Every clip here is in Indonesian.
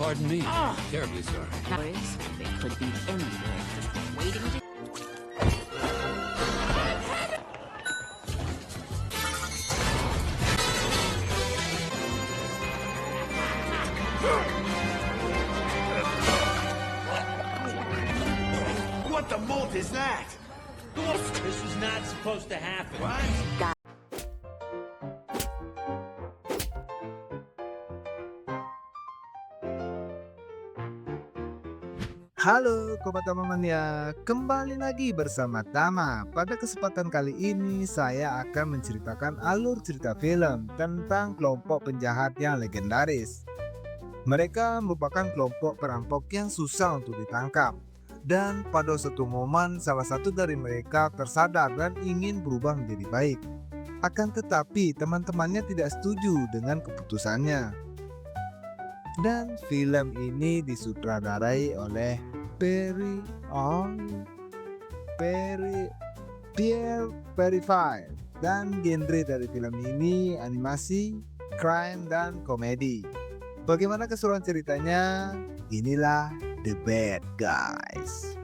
Pardon me. Terribly sorry. They could be anywhere, just waiting to... What the mold is that? This is not supposed to happen. What? Halo teman-teman ya, kembali lagi bersama Tama. Pada kesempatan kali ini saya akan menceritakan alur cerita film tentang kelompok penjahat yang legendaris. Mereka merupakan kelompok perampok yang susah untuk ditangkap. Dan pada suatu momen salah satu dari mereka tersadar dan ingin berubah menjadi baik. Akan tetapi teman-temannya tidak setuju dengan keputusannya. Dan film ini disutradarai oleh Pierre Perifay, dan genre dari film ini animasi, crime, dan komedi. Bagaimana keseruan ceritanya? Inilah The Bad Guys.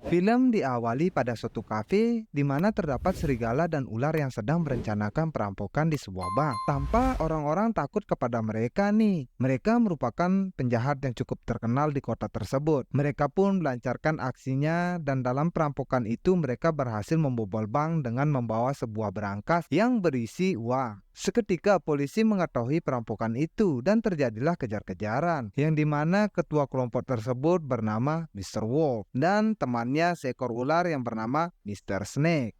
Film diawali pada suatu kafe di mana terdapat serigala dan ular yang sedang merencanakan perampokan di sebuah bank. Tanpa orang-orang takut kepada mereka nih. Mereka merupakan penjahat yang cukup terkenal di kota tersebut. Mereka pun melancarkan aksinya dan dalam perampokan itu mereka berhasil membobol bank dengan membawa sebuah berangkas yang berisi uang. Seketika polisi mengetahui perampokan itu dan terjadilah kejar-kejaran yang dimana ketua kelompok tersebut bernama Mr. Wolf dan temannya seekor ular yang bernama Mr. Snake.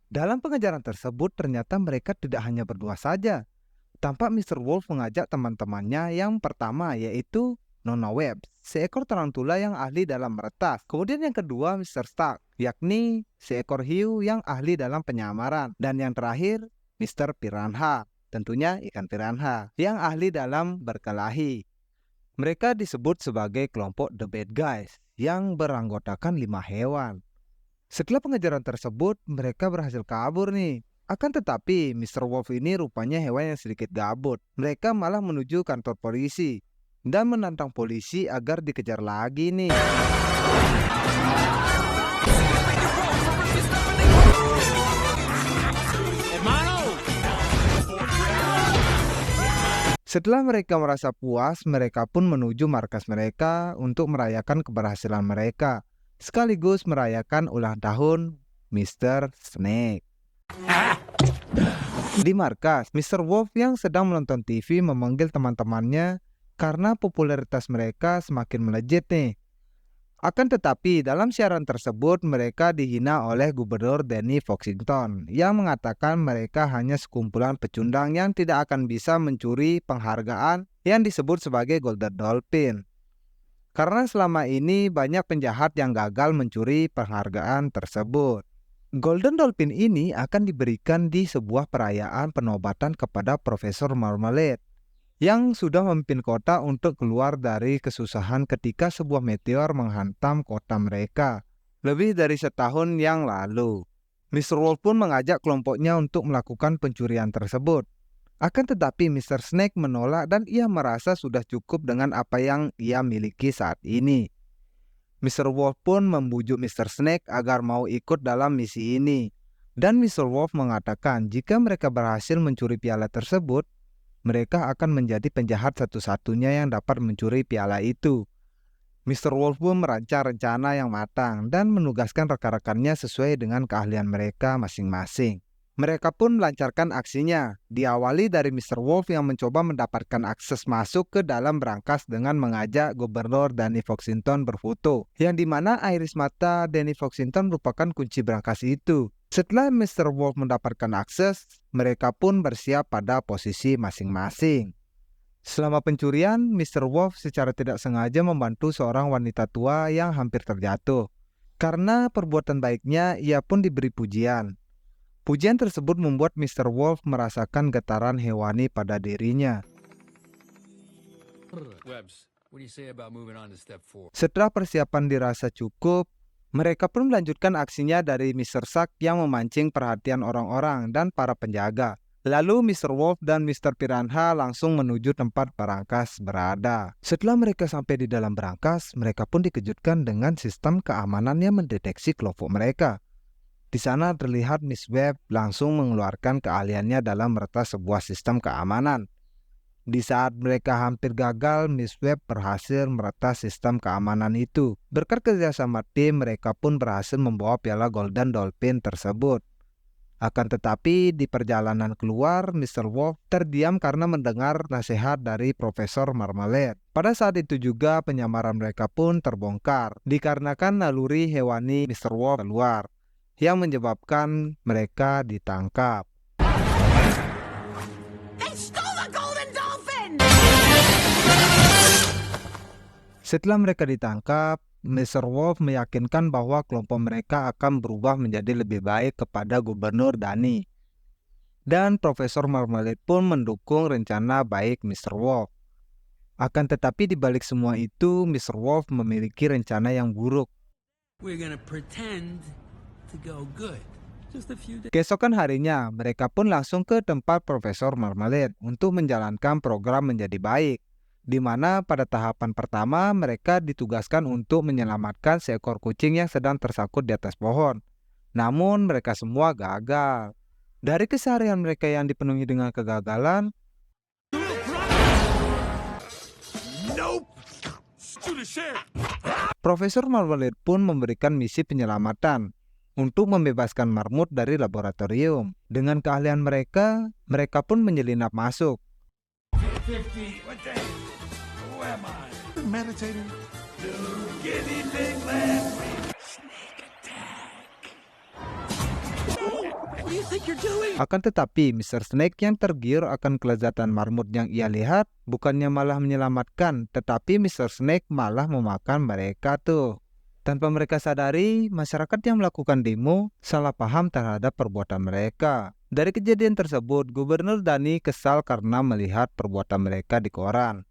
Dalam pengejaran tersebut ternyata mereka tidak hanya berdua saja. Tampak Mr. Wolf mengajak teman-temannya yang pertama yaitu Nona Webb, seekor tarantula yang ahli dalam meretas. Kemudian yang kedua Mr. Stark, yakni seekor hiu yang ahli dalam penyamaran. Dan yang terakhir Mr. Piranha, tentunya ikan piranha, yang ahli dalam berkelahi. Mereka disebut sebagai kelompok The Bad Guys, yang beranggotakan 5 hewan. Setelah pengejaran tersebut, mereka berhasil kabur nih. Akan tetapi, Mr. Wolf ini rupanya hewan yang sedikit gabut. Mereka malah menuju kantor polisi, dan menantang polisi agar dikejar lagi nih. Setelah mereka merasa puas, mereka pun menuju markas mereka untuk merayakan keberhasilan mereka, sekaligus merayakan ulang tahun Mr. Snake. Di markas, Mr. Wolf yang sedang menonton TV memanggil teman-temannya karena popularitas mereka semakin melejit nih. Akan tetapi dalam siaran tersebut mereka dihina oleh Gubernur Danny Foxington yang mengatakan mereka hanya sekumpulan pecundang yang tidak akan bisa mencuri penghargaan yang disebut sebagai Golden Dolphin. Karena selama ini banyak penjahat yang gagal mencuri penghargaan tersebut. Golden Dolphin ini akan diberikan di sebuah perayaan penobatan kepada Profesor Marmalade yang sudah memimpin kota untuk keluar dari kesusahan ketika sebuah meteor menghantam kota mereka lebih dari setahun yang lalu. Mr. Wolf pun mengajak kelompoknya untuk melakukan pencurian tersebut. Akan tetapi Mr. Snake menolak dan ia merasa sudah cukup dengan apa yang ia miliki saat ini. Mr. Wolf pun membujuk Mr. Snake agar mau ikut dalam misi ini. Dan Mr. Wolf mengatakan jika mereka berhasil mencuri piala tersebut, mereka akan menjadi penjahat satu-satunya yang dapat mencuri piala itu. Mr. Wolf pun merancang rencana yang matang dan menugaskan rekan-rekannya sesuai dengan keahlian mereka masing-masing. Mereka pun melancarkan aksinya, diawali dari Mr. Wolf yang mencoba mendapatkan akses masuk ke dalam berangkas dengan mengajak Gubernur Danny Foxington berfoto, yang dimana iris mata Danny Foxington merupakan kunci berangkas itu. Setelah Mr. Wolf mendapatkan akses, mereka pun bersiap pada posisi masing-masing. Selama pencurian, Mr. Wolf secara tidak sengaja membantu seorang wanita tua yang hampir terjatuh. Karena perbuatan baiknya, ia pun diberi pujian. Pujian tersebut membuat Mr. Wolf merasakan getaran hewani pada dirinya. Setelah persiapan dirasa cukup, mereka pun melanjutkan aksinya dari Mr. Shark yang memancing perhatian orang-orang dan para penjaga. Lalu Mr. Wolf dan Mr. Piranha langsung menuju tempat berangkas berada. Setelah mereka sampai di dalam berangkas, mereka pun dikejutkan dengan sistem keamanan yang mendeteksi kelompok mereka. Di sana terlihat Miss Webb langsung mengeluarkan keahliannya dalam meretas sebuah sistem keamanan. Di saat mereka hampir gagal, Miss Webb berhasil meretas sistem keamanan itu. Berkat kerjasama tim, mereka pun berhasil membawa piala Golden Dolphin tersebut. Akan tetapi di perjalanan keluar, Mr. Wolf terdiam karena mendengar nasihat dari Profesor Marmalade. Pada saat itu juga penyamaran mereka pun terbongkar dikarenakan naluri hewani Mr. Wolf keluar, yang menyebabkan mereka ditangkap. They stole the golden dolphin! Setelah mereka ditangkap, Mr. Wolf meyakinkan bahwa kelompok mereka akan berubah menjadi lebih baik kepada Gubernur Danny. Dan Profesor Marmalade pun mendukung rencana baik Mr. Wolf. Akan tetapi di balik semua itu, Mr. Wolf memiliki rencana yang buruk. We're gonna pretend to go good. Just a few days. Keesokan harinya, mereka pun langsung ke tempat Profesor Marmalade untuk menjalankan program menjadi baik, di mana pada tahapan pertama mereka ditugaskan untuk menyelamatkan seekor kucing yang sedang tersangkut di atas pohon. Namun mereka semua gagal. Dari keseharian mereka yang dipenuhi dengan kegagalan, Nope! To the sheriff! Profesor Marmalade pun memberikan misi penyelamatan untuk membebaskan marmut dari laboratorium. Dengan keahlian mereka, mereka pun menyelinap masuk. 50. What the hell? Who am I? Meditating. Do anything last week. What do you think you're doing? Akan tetapi, Mr. Snake yang tergiur akan kelezatan marmut yang ia lihat, bukannya malah menyelamatkan, tetapi Mr. Snake malah memakan mereka tuh. Tanpa mereka sadari, masyarakat yang melakukan demo salah paham terhadap perbuatan mereka. Dari kejadian tersebut, Gubernur Danny kesal karena melihat perbuatan mereka di koran.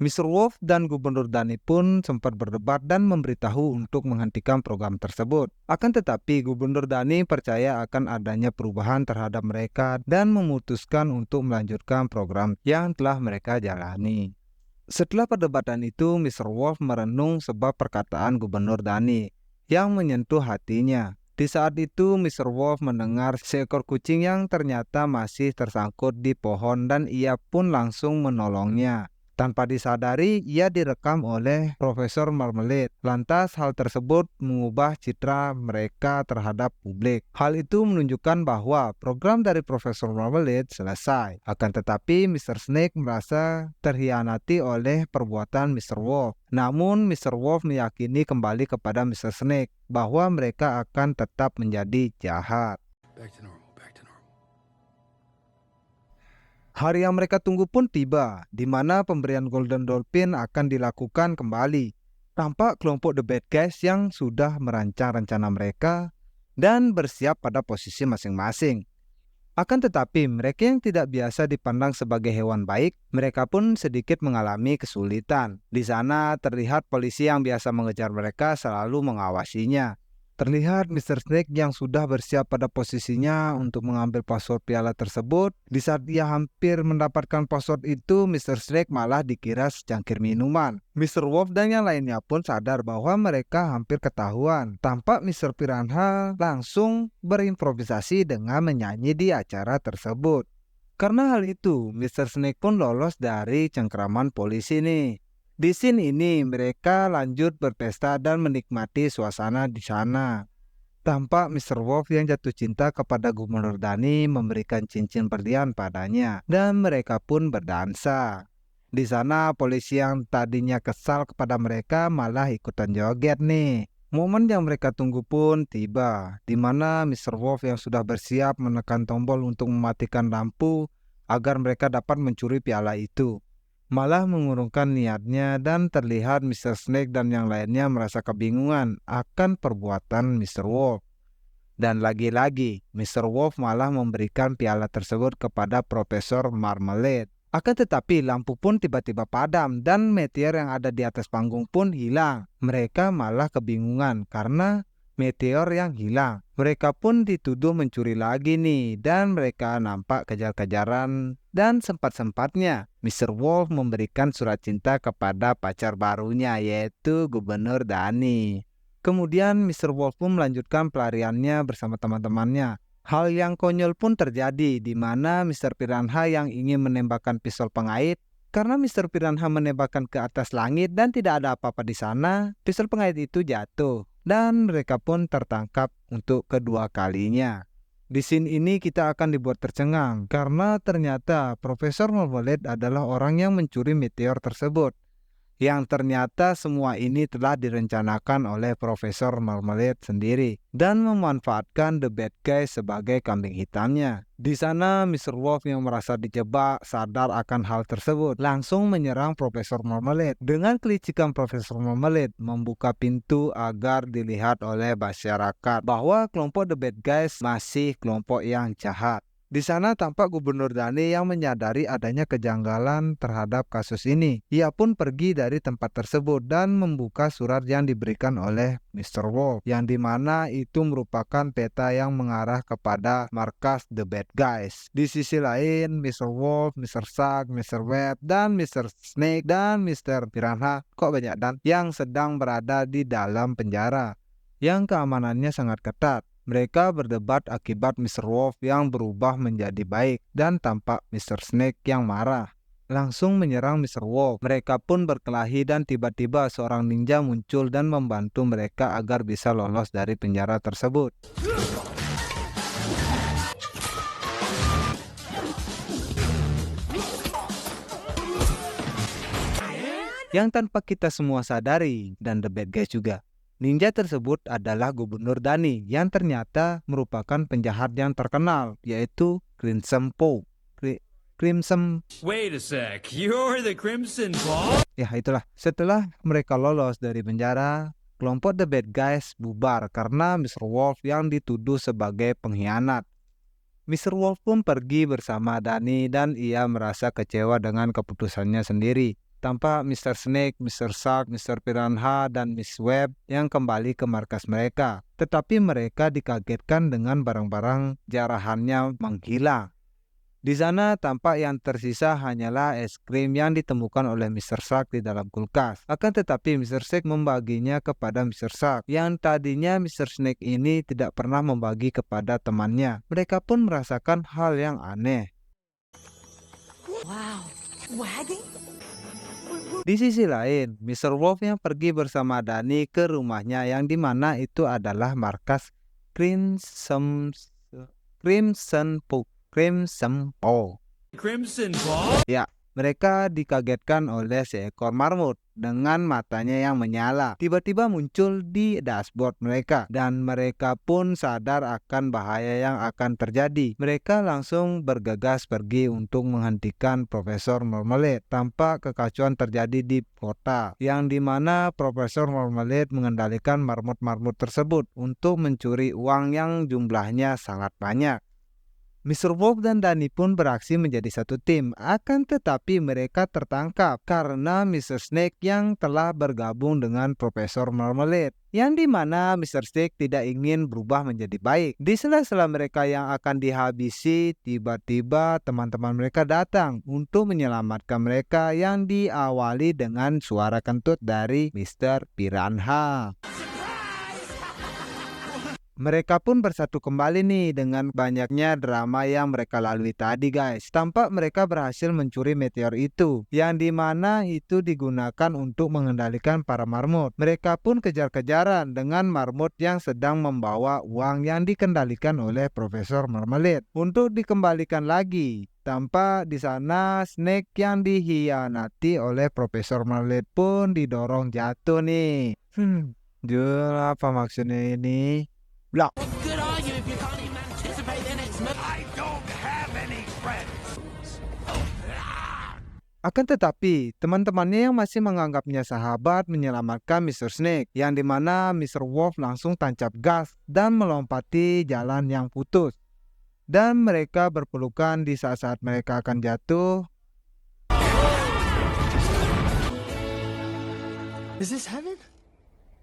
Mr. Wolf dan Gubernur Danny pun sempat berdebat dan memberitahu untuk menghentikan program tersebut. Akan tetapi, Gubernur Danny percaya akan adanya perubahan terhadap mereka dan memutuskan untuk melanjutkan program yang telah mereka jalani. Setelah perdebatan itu, Mr. Wolf merenung sebab perkataan Gubernur Danny yang menyentuh hatinya. Di saat itu, Mr. Wolf mendengar seekor kucing yang ternyata masih tersangkut di pohon dan ia pun langsung menolongnya. Tanpa disadari, ia direkam oleh Profesor Marmalade. Lantas hal tersebut mengubah citra mereka terhadap publik. Hal itu menunjukkan bahwa program dari Profesor Marmalade selesai. Akan tetapi Mr. Snake merasa terhianati oleh perbuatan Mr. Wolf. Namun Mr. Wolf meyakini kembali kepada Mr. Snake bahwa mereka akan tetap menjadi jahat. Back to normal. Hari yang mereka tunggu pun tiba, di mana pemberian Golden Dolphin akan dilakukan kembali. Tampak kelompok The Bad Guys yang sudah merancang rencana mereka dan bersiap pada posisi masing-masing. Akan tetapi mereka yang tidak biasa dipandang sebagai hewan baik, mereka pun sedikit mengalami kesulitan. Di sana terlihat polisi yang biasa mengejar mereka selalu mengawasinya. Terlihat Mr. Snake yang sudah bersiap pada posisinya untuk mengambil password piala tersebut. Di saat ia hampir mendapatkan password itu, Mr. Snake malah dikira secangkir minuman. Mr. Wolf dan yang lainnya pun sadar bahwa mereka hampir ketahuan. Tampak Mr. Piranha langsung berimprovisasi dengan menyanyi di acara tersebut. Karena hal itu, Mr. Snake pun lolos dari cengkraman polisi nih. Di scene ini mereka lanjut berpesta dan menikmati suasana di sana. Tampak Mr. Wolf yang jatuh cinta kepada Gubernur Danny memberikan cincin berlian padanya dan mereka pun berdansa. Di sana polisi yang tadinya kesal kepada mereka malah ikutan joget nih. Momen yang mereka tunggu pun tiba, di mana Mr. Wolf yang sudah bersiap menekan tombol untuk mematikan lampu agar mereka dapat mencuri piala itu. Malah mengurungkan niatnya dan terlihat Mr. Snake dan yang lainnya merasa kebingungan akan perbuatan Mr. Wolf. Dan lagi-lagi, Mr. Wolf malah memberikan piala tersebut kepada Profesor Marmalade. Akan tetapi lampu pun tiba-tiba padam dan meteor yang ada di atas panggung pun hilang. Mereka malah kebingungan karena meteor yang hilang. Mereka pun dituduh mencuri lagi nih, dan mereka nampak kejar-kejaran. Dan sempat-sempatnya Mr. Wolf memberikan surat cinta kepada pacar barunya, yaitu Gubernur Danny. Kemudian Mr. Wolf pun melanjutkan pelariannya bersama teman-temannya. Hal yang konyol pun terjadi, di mana Mr. Piranha yang ingin menembakkan pistol pengait. Karena Mr. Piranha menembakkan ke atas langit dan tidak ada apa-apa di sana, pistol pengait itu jatuh. Dan mereka pun tertangkap untuk kedua kalinya. Di scene ini kita akan dibuat tercengang, karena ternyata Profesor Marmalade adalah orang yang mencuri meteor tersebut. Yang ternyata semua ini telah direncanakan oleh Profesor Marmalade sendiri dan memanfaatkan The Bad Guy sebagai kambing hitamnya. Di sana Mr. Wolf yang merasa dijebak sadar akan hal tersebut langsung menyerang Profesor Marmalade. Dengan kelicikan Profesor Marmalade membuka pintu agar dilihat oleh masyarakat bahwa kelompok The Bad Guys masih kelompok yang jahat. Di sana tampak Gubernur Danny yang menyadari adanya kejanggalan terhadap kasus ini. Ia pun pergi dari tempat tersebut dan membuka surat yang diberikan oleh Mr. Wolf, yang dimana itu merupakan peta yang mengarah kepada markas The Bad Guys. Di sisi lain, Mr. Wolf, Mr. Shark, Mr. Web, dan Mr. Snake, dan Mr. Piranha, kok banyak dan, yang sedang berada di dalam penjara, yang keamanannya sangat ketat. Mereka berdebat akibat Mr. Wolf yang berubah menjadi baik dan tampak Mr. Snake yang marah langsung menyerang Mr. Wolf. Mereka pun berkelahi dan tiba-tiba seorang ninja muncul dan membantu mereka agar bisa lolos dari penjara tersebut. Yang tanpa kita semua sadari, dan The Bad Guys juga, ninja tersebut adalah Gubernur Danny yang ternyata merupakan penjahat yang terkenal, yaitu Crimson Paw. Wait a sec, you're the Crimson Paw? Ya itulah, setelah mereka lolos dari penjara, kelompok The Bad Guys bubar karena Mr. Wolf yang dituduh sebagai pengkhianat. Mr. Wolf pun pergi bersama Danny dan ia merasa kecewa dengan keputusannya sendiri. Tanpa Mr. Snake, Mr. Shark, Mr. Piranha, dan Miss Web yang kembali ke markas mereka. Tetapi mereka dikagetkan dengan barang-barang jarahannya menghilang. Di sana tampak yang tersisa hanyalah es krim yang ditemukan oleh Mr. Shark di dalam kulkas. Akan tetapi Mr. Snake membaginya kepada Mr. Shark, yang tadinya Mr. Snake ini tidak pernah membagi kepada temannya. Mereka pun merasakan hal yang aneh. Wow. Wagging? Di sisi lain, Mr. Wolf yang pergi bersama Danny ke rumahnya yang dimana itu adalah markas Crimson Paw. Crimson Paw? Ya, mereka dikagetkan oleh seekor marmut dengan matanya yang menyala. Tiba-tiba muncul di dashboard mereka dan mereka pun sadar akan bahaya yang akan terjadi. Mereka langsung bergegas pergi untuk menghentikan Profesor Marmalade. Tampak kekacauan terjadi di kota yang dimana Profesor Marmalade mengendalikan marmut-marmut tersebut untuk mencuri uang yang jumlahnya sangat banyak. Mr. Wolf dan Danny pun beraksi menjadi satu tim, akan tetapi mereka tertangkap karena Mr. Snake yang telah bergabung dengan Profesor Marmalade, yang dimana Mr. Snake tidak ingin berubah menjadi baik. Di sela-sela mereka yang akan dihabisi, tiba-tiba teman-teman mereka datang untuk menyelamatkan mereka yang diawali dengan suara kentut dari Mr. Piranha. Mereka pun bersatu kembali nih dengan banyaknya drama yang mereka lalui tadi guys. Tampak mereka berhasil mencuri meteor itu, yang dimana itu digunakan untuk mengendalikan para marmut. Mereka pun kejar-kejaran dengan marmut yang sedang membawa uang yang dikendalikan oleh Profesor Marmalade untuk dikembalikan lagi. Tanpa di sana Snake yang dikhianati oleh Profesor Marmalade pun didorong jatuh nih. Jul, apa maksudnya ini? Blok. Good on you if you can't even anticipate the next move. I don't have any friends. Akan tetapi, teman-temannya yang masih menganggapnya sahabat menyelamatkan Mr. Snake, yang dimana Mr. Wolf langsung tancap gas dan melompati jalan yang putus. Dan mereka berpelukan di saat-saat mereka akan jatuh. Is this heaven?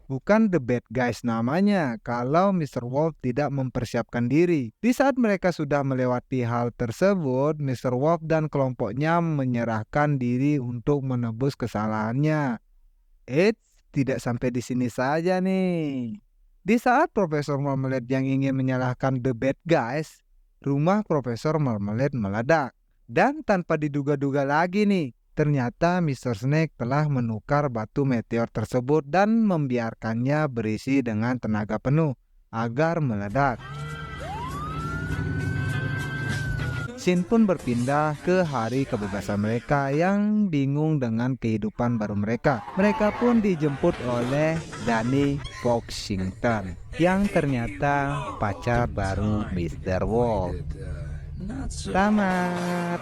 bukan The Bad Guys namanya kalau Mr. Wolf tidak mempersiapkan diri. Di saat mereka sudah melewati hal tersebut, Mr. Wolf dan kelompoknya menyerahkan diri untuk menebus kesalahannya. Tidak sampai di sini saja nih. Di saat Profesor Marmalade yang ingin menyalahkan The Bad Guys, rumah Profesor Marmalade meledak. Dan tanpa diduga-duga lagi nih, ternyata Mr. Snake telah menukar batu meteor tersebut dan membiarkannya berisi dengan tenaga penuh agar meledak. Scene pun berpindah ke hari kebebasan mereka yang bingung dengan kehidupan baru mereka. Mereka pun dijemput oleh Danny Foxington yang ternyata pacar baru Mr. Wolf. Tamat.